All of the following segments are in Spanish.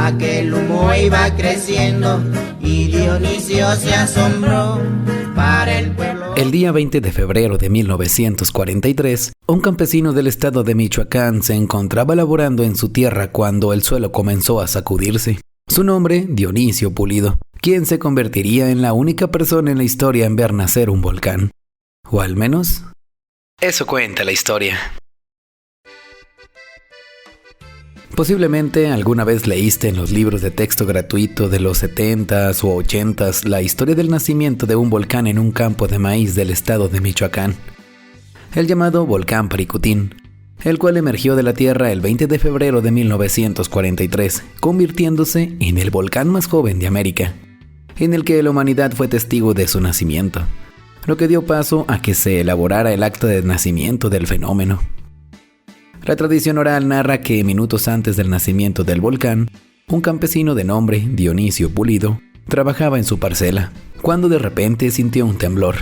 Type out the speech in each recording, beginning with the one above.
Aquel humo iba creciendo y Dionisio se asombró. Para el pueblo... El día 20 de febrero de 1943, un campesino del estado de Michoacán se encontraba laborando en su tierra cuando el suelo comenzó a sacudirse. Su nombre, Dionisio Pulido, quien se convertiría en la única persona en la historia en ver nacer un volcán. O al menos, eso cuenta la historia. Posiblemente alguna vez leíste en los libros de texto gratuito de los 70s o 80s la historia del nacimiento de un volcán en un campo de maíz del estado de Michoacán, el llamado Volcán Paricutín, el cual emergió de la tierra el 20 de febrero de 1943, convirtiéndose en el volcán más joven de América, en el que la humanidad fue testigo de su nacimiento, lo que dio paso a que se elaborara el acta de nacimiento del fenómeno. La tradición oral narra que minutos antes del nacimiento del volcán, un campesino de nombre Dionisio Pulido trabajaba en su parcela, cuando de repente sintió un temblor,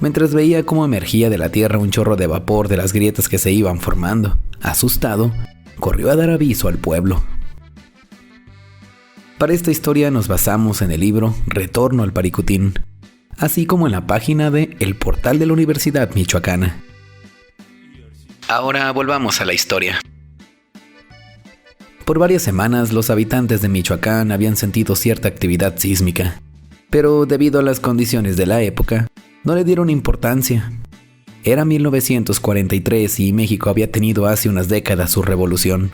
mientras veía cómo emergía de la tierra un chorro de vapor de las grietas que se iban formando. Asustado, corrió a dar aviso al pueblo. Para esta historia nos basamos en el libro Retorno al Paricutín, así como en la página de El Portal de la Universidad Michoacana. Ahora volvamos a la historia. Por varias semanas los habitantes de Michoacán habían sentido cierta actividad sísmica, pero debido a las condiciones de la época, no le dieron importancia. Era 1943 y México había tenido hace unas décadas su revolución.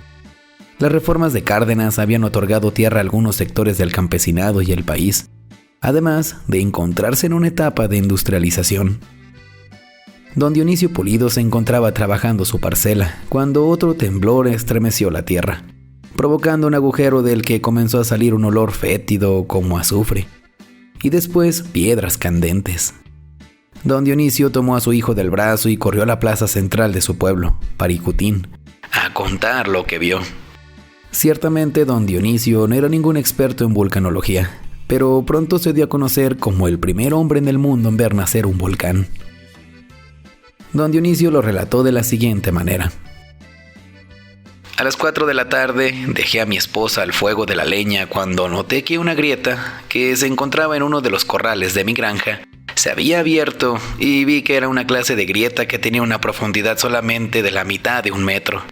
Las reformas de Cárdenas habían otorgado tierra a algunos sectores del campesinado y el país, además de encontrarse en una etapa de industrialización. Don Dionisio Pulido se encontraba trabajando su parcela cuando otro temblor estremeció la tierra, provocando un agujero del que comenzó a salir un olor fétido como azufre, y después piedras candentes. Don Dionisio tomó a su hijo del brazo y corrió a la plaza central de su pueblo, Paricutín, a contar lo que vio. Ciertamente don Dionisio no era ningún experto en vulcanología, pero pronto se dio a conocer como el primer hombre en el mundo en ver nacer un volcán. Don Dionisio lo relató de la siguiente manera. A las 4 de la tarde dejé a mi esposa al fuego de la leña cuando noté que una grieta que se encontraba en uno de los corrales de mi granja se había abierto y vi que era una clase de grieta que tenía una profundidad solamente de la mitad de 1 metro.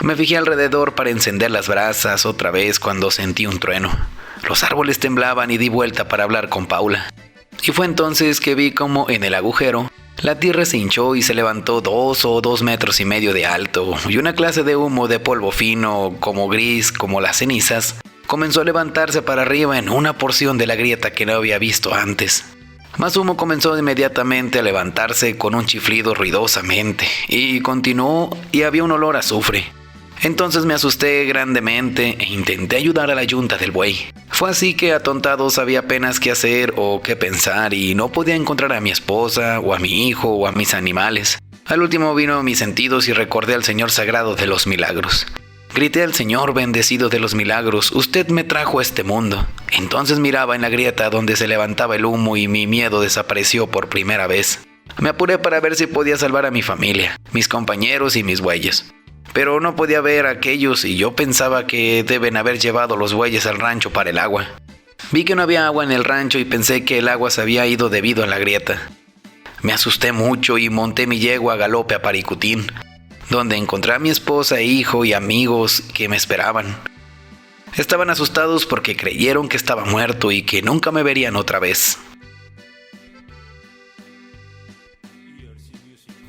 Me fijé alrededor para encender las brasas otra vez cuando sentí un trueno. Los árboles temblaban y di vuelta para hablar con Paula. Y fue entonces que vi como en el agujero la tierra se hinchó y se levantó 2 o 2,5 metros de alto, y una clase de humo de polvo fino, como gris, como las cenizas, comenzó a levantarse para arriba en una porción de la grieta que no había visto antes. Más humo comenzó inmediatamente a levantarse con un chiflido ruidosamente, y continuó y había un olor a azufre. Entonces me asusté grandemente e intenté ayudar a la yunta del buey. Fue así que atontado sabía apenas qué hacer o qué pensar y no podía encontrar a mi esposa o a mi hijo o a mis animales. Al último vino mis sentidos y recordé al Señor Sagrado de los Milagros. Grité al Señor bendecido de los milagros, usted me trajo a este mundo. Entonces miraba en la grieta donde se levantaba el humo y mi miedo desapareció por primera vez. Me apuré para ver si podía salvar a mi familia, mis compañeros y mis bueyes. Pero no podía ver a aquellos y yo pensaba que deben haber llevado los bueyes al rancho para el agua. Vi que no había agua en el rancho y pensé que el agua se había ido debido a la grieta. Me asusté mucho y monté mi yegua a galope a Paricutín, donde encontré a mi esposa e hijo y amigos que me esperaban. Estaban asustados porque creyeron que estaba muerto y que nunca me verían otra vez.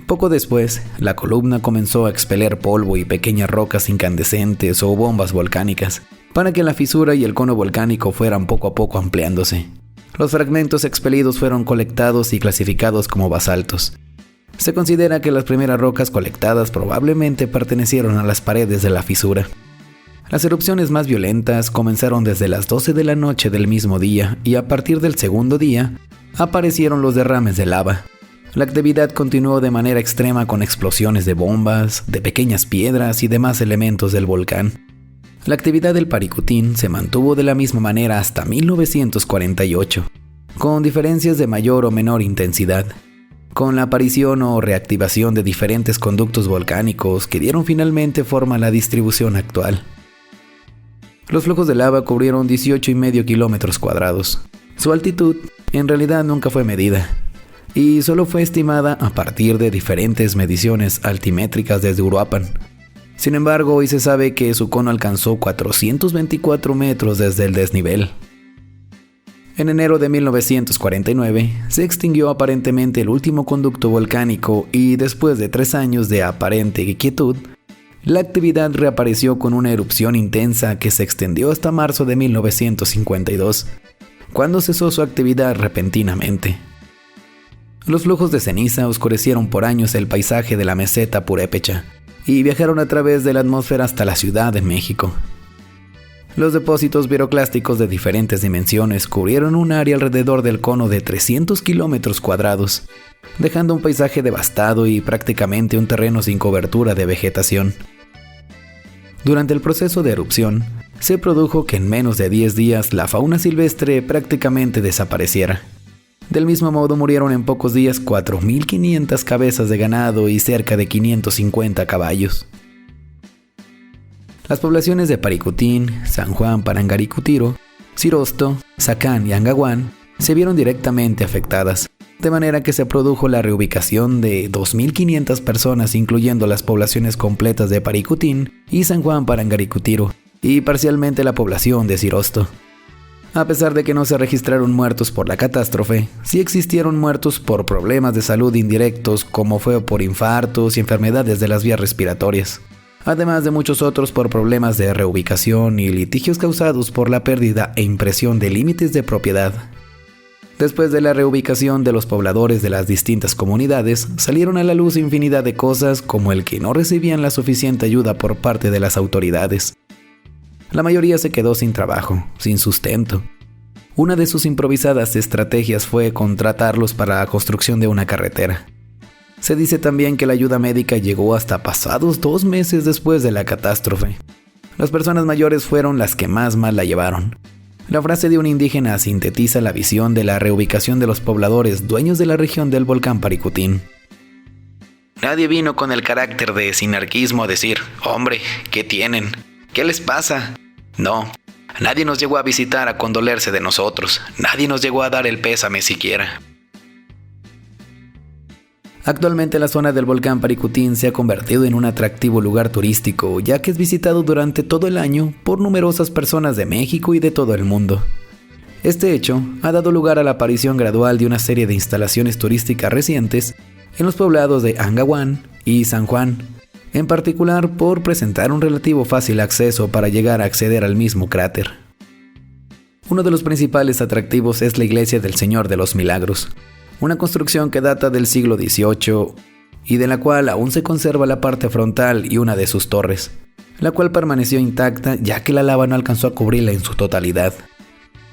Poco después, la columna comenzó a expeler polvo y pequeñas rocas incandescentes o bombas volcánicas, para que la fisura y el cono volcánico fueran poco a poco ampliándose. Los fragmentos expelidos fueron colectados y clasificados como basaltos. Se considera que las primeras rocas colectadas probablemente pertenecieron a las paredes de la fisura. Las erupciones más violentas comenzaron desde las 12 de la noche del mismo día y a partir del segundo día aparecieron los derrames de lava. La actividad continuó de manera extrema con explosiones de bombas, de pequeñas piedras y demás elementos del volcán. La actividad del Paricutín se mantuvo de la misma manera hasta 1948, con diferencias de mayor o menor intensidad, con la aparición o reactivación de diferentes conductos volcánicos que dieron finalmente forma a la distribución actual. Los flujos de lava cubrieron 18,5 kilómetros cuadrados. Su altitud en realidad nunca fue medida y solo fue estimada a partir de diferentes mediciones altimétricas desde Uruapan. Sin embargo, hoy se sabe que su cono alcanzó 424 metros desde el desnivel. En enero de 1949 se extinguió aparentemente el último conducto volcánico y después de 3 años de aparente quietud, la actividad reapareció con una erupción intensa que se extendió hasta marzo de 1952, cuando cesó su actividad repentinamente. Los flujos de ceniza oscurecieron por años el paisaje de la meseta purépecha y viajaron a través de la atmósfera hasta la Ciudad de México. Los depósitos piroclásticos de diferentes dimensiones cubrieron un área alrededor del cono de 300 kilómetros cuadrados, dejando un paisaje devastado y prácticamente un terreno sin cobertura de vegetación. Durante el proceso de erupción, se produjo que en menos de 10 días la fauna silvestre prácticamente desapareciera. Del mismo modo murieron en pocos días 4.500 cabezas de ganado y cerca de 550 caballos. Las poblaciones de Paricutín, San Juan Parangaricutiro, Cirosto, Zacán y Angahuán se vieron directamente afectadas, de manera que se produjo la reubicación de 2.500 personas, incluyendo las poblaciones completas de Paricutín y San Juan Parangaricutiro, y parcialmente la población de Cirosto. A pesar de que no se registraron muertos por la catástrofe, sí existieron muertos por problemas de salud indirectos, como fue por infartos y enfermedades de las vías respiratorias, además de muchos otros por problemas de reubicación y litigios causados por la pérdida e impresión de límites de propiedad. Después de la reubicación de los pobladores de las distintas comunidades, salieron a la luz infinidad de cosas como el que no recibían la suficiente ayuda por parte de las autoridades. La mayoría se quedó sin trabajo, sin sustento. Una de sus improvisadas estrategias fue contratarlos para la construcción de una carretera. Se dice también que la ayuda médica llegó hasta pasados 2 meses después de la catástrofe. Las personas mayores fueron las que más mal la llevaron. La frase de un indígena sintetiza la visión de la reubicación de los pobladores dueños de la región del volcán Paricutín. Nadie vino con el carácter de sinarquismo a decir, hombre, ¿qué tienen? ¿Qué les pasa? No, nadie nos llegó a visitar a condolerse de nosotros, nadie nos llegó a dar el pésame siquiera. Actualmente la zona del volcán Paricutín se ha convertido en un atractivo lugar turístico, ya que es visitado durante todo el año por numerosas personas de México y de todo el mundo. Este hecho ha dado lugar a la aparición gradual de una serie de instalaciones turísticas recientes en los poblados de Angahuán y San Juan, en particular por presentar un relativo fácil acceso para llegar a acceder al mismo cráter. Uno de los principales atractivos es la iglesia del Señor de los Milagros, una construcción que data del siglo XVIII y de la cual aún se conserva la parte frontal y una de sus torres, la cual permaneció intacta ya que la lava no alcanzó a cubrirla en su totalidad.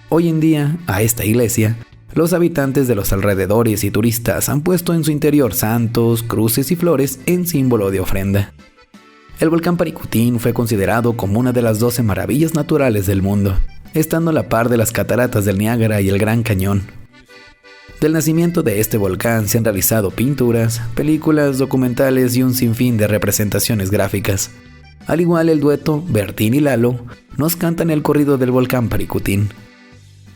Hoy en día, a esta iglesia, los habitantes de los alrededores y turistas han puesto en su interior santos, cruces y flores en símbolo de ofrenda. El volcán Paricutín fue considerado como una de las 12 maravillas naturales del mundo, estando a la par de las cataratas del Niágara y el Gran Cañón. Del nacimiento de este volcán se han realizado pinturas, películas, documentales y un sinfín de representaciones gráficas. Al igual, el dueto Bertín y Lalo nos cantan el corrido del volcán Paricutín.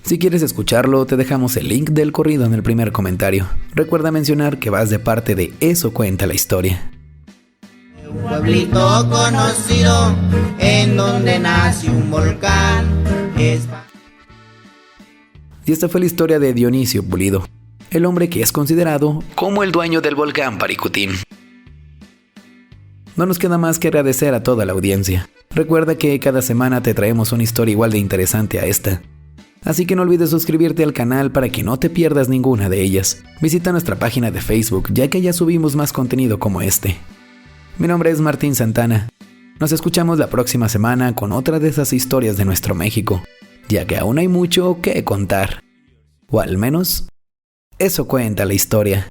Si quieres escucharlo, te dejamos el link del corrido en el primer comentario. Recuerda mencionar que vas de parte de Eso Cuenta la Historia. Un pueblito conocido en donde nace un volcán. Y esta fue la historia de Dionisio Pulido, el hombre que es considerado como el dueño del volcán Paricutín. No nos queda más que agradecer a toda la audiencia. Recuerda que cada semana te traemos una historia igual de interesante a esta. Así que no olvides suscribirte al canal para que no te pierdas ninguna de ellas. Visita nuestra página de Facebook, ya que ya subimos más contenido como este. Mi nombre es Martín Santana. Nos escuchamos la próxima semana con otra de esas historias de nuestro México, ya que aún hay mucho que contar. O al menos, eso cuenta la historia.